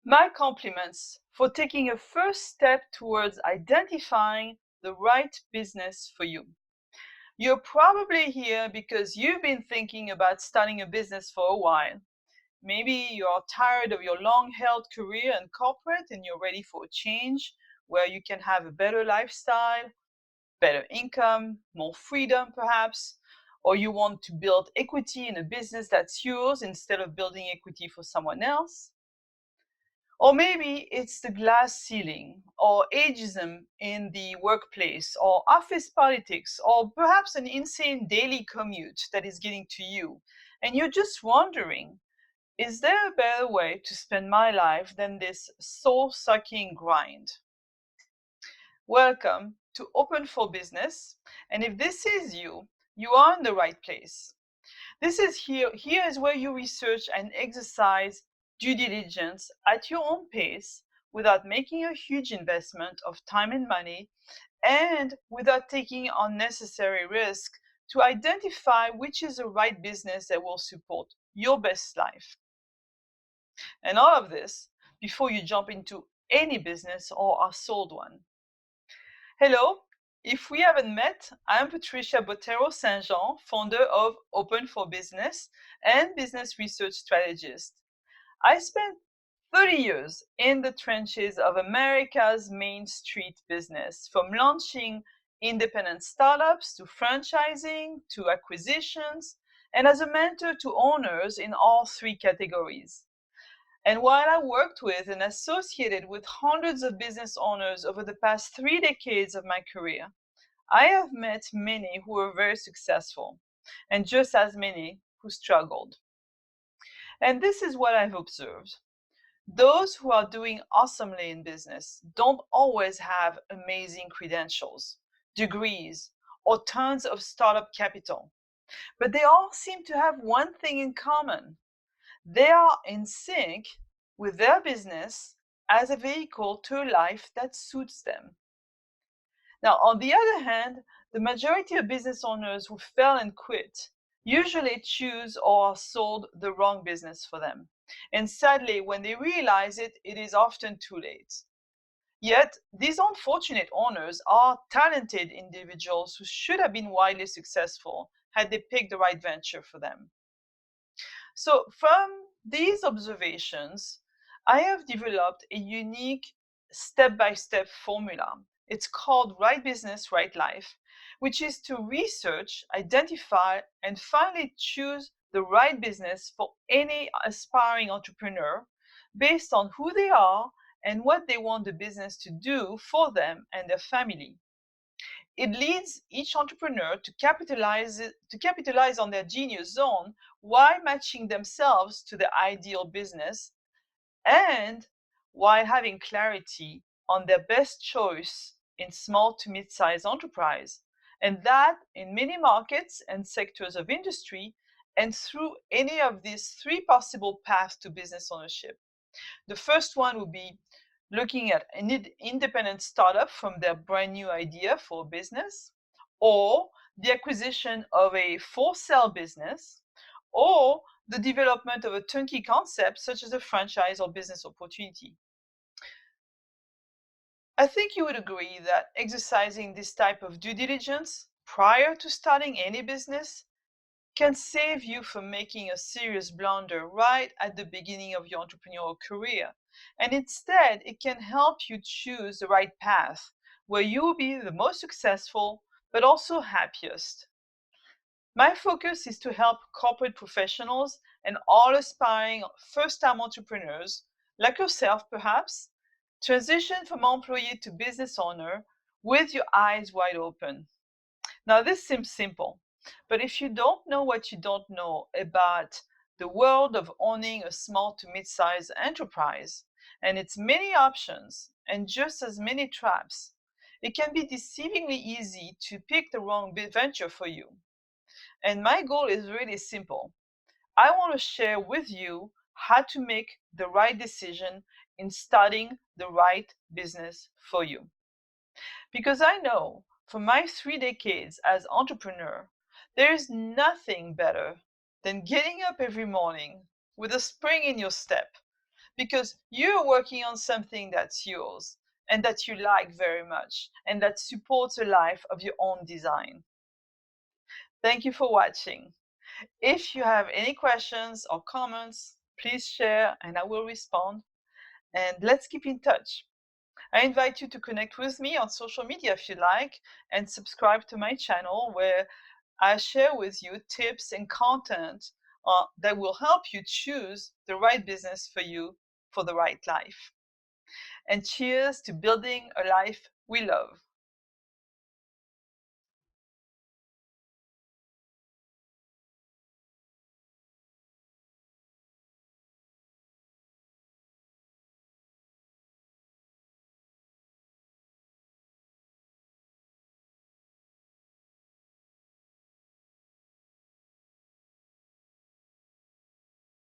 My compliments for taking a first step towards identifying the right business for you. You're probably here because you've been thinking about starting a business for a while. Maybe you're tired of your long-held career in corporate and you're ready for a change where you can have a better lifestyle, better income, more freedom perhaps, or you want to build equity in a business that's yours instead of building equity for someone else. Or maybe it's the glass ceiling, or ageism in the workplace, or office politics, or perhaps an insane daily commute that is getting to you. And you're just wondering, is there a better way to spend my life than this soul sucking grind? Welcome to Open for Business. And if this is you, you are in the right place. Here is where you research and exercise due diligence at your own pace without making a huge investment of time and money and without taking unnecessary risk to identify which is the right business that will support your best life. And all of this before you jump into any business or are sold one. Hello, if we haven't met, I'm Patricia Botero Saint Jean, founder of Open for Business and business research strategist. I spent 30 years in the trenches of America's Main Street business, from launching independent startups to franchising to acquisitions, and as a mentor to owners in all three categories. And while I worked with and associated with hundreds of business owners over the past 3 decades of my career, I have met many who were very successful and just as many who struggled. And this is what I've observed. Those who are doing awesomely in business don't always have amazing credentials, degrees, or tons of startup capital, but they all seem to have one thing in common. They are in sync with their business as a vehicle to a life that suits them. Now, on the other hand, the majority of business owners who fail and quit usually choose or are sold the wrong business for them. And sadly, when they realize it, it is often too late. Yet, these unfortunate owners are talented individuals who should have been widely successful had they picked the right venture for them. So, from these observations, I have developed a unique step by step formula. It's called Right Business, Right Life, which is to research, identify, and finally choose the right business for any aspiring entrepreneur based on who they are and what they want the business to do for them and their family. It leads each entrepreneur to capitalize on their genius zone while matching themselves to the ideal business and while having clarity on their best choice in small to mid-sized enterprise, and that in many markets and sectors of industry and through any of these three possible paths to business ownership. The first one would be looking at an independent startup from their brand new idea for a business, or the acquisition of a for sale business, or the development of a turnkey concept such as a franchise or business opportunity. I think you would agree that exercising this type of due diligence prior to starting any business can save you from making a serious blunder right at the beginning of your entrepreneurial career. And instead, it can help you choose the right path where you will be the most successful, but also happiest. My focus is to help corporate professionals and all aspiring first time entrepreneurs, like yourself perhaps, transition from employee to business owner with your eyes wide open. Now, this seems simple, but if you don't know what you don't know about the world of owning a small to mid sized enterprise and its many options and just as many traps, it can be deceivingly easy to pick the wrong venture for you. And my goal is really simple. I want to share with you how to make the right decision in starting the right business for you. Because I know from my 3 decades as entrepreneur, there is nothing better than getting up every morning with a spring in your step. because you're working on something that's yours and that you like very much and that supports a life of your own design. Thank you for watching. If you have any questions or comments, please share and I will respond. And let's keep in touch. I invite you to connect with me on social media if you like, and subscribe to my channel where I share with you tips and content that will help you choose the right business for you for the right life. And cheers to building a life we love.